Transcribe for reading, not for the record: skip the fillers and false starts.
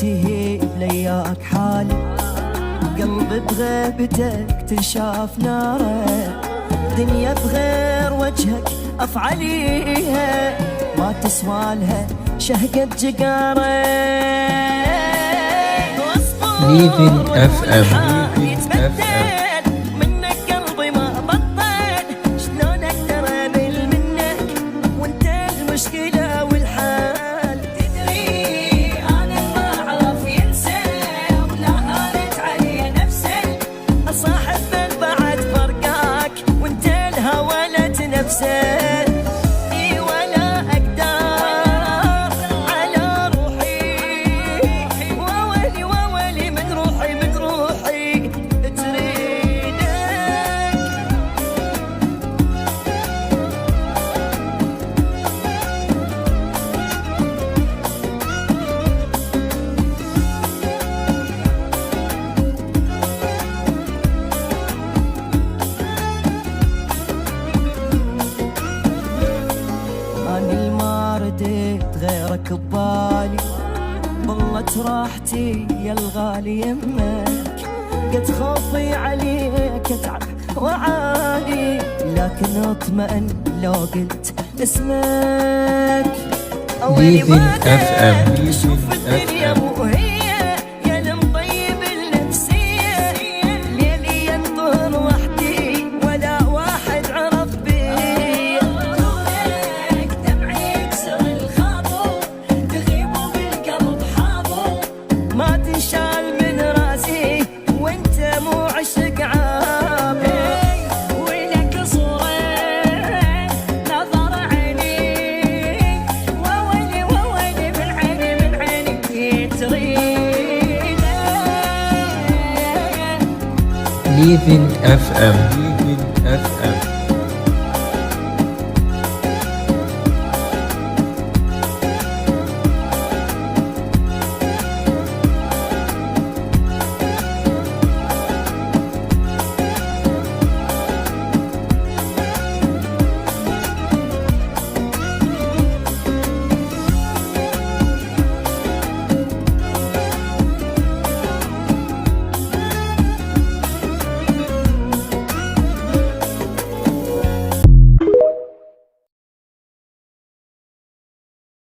ينتهي لياك حالي، قلبي بغيبتك تنشاف ناره، دنيا بغير وجهك افعاليها ما تسوى لها شهقة جقاره. ليفين اف ام. منك قلبي ما بطل، شلون اقدر امل منك وانت المشكلة والحال. تدري انا ما اعرف ينسى ولا هانت علي نفسه، اصاحب من بعد فرقاك وانت الهوى لا تنفسه. أني ما رديت غيرك ببالي، ضلت راحتي يا الغالي يمك، قد خوفي عليك اتعب وعاني، لكن اطمئن لو قلت اسمك. ليفين اف ام. شوف الدنيا مو هي يا المطيب النفسية، ليلي ينظر وحدي ولا واحد عرف بي. ما تنشال من راسي وانت مو عشق عابر، ولك صورة نظر عيني، وولي وولي من عيني من عيني تريد. ليفين اف ام.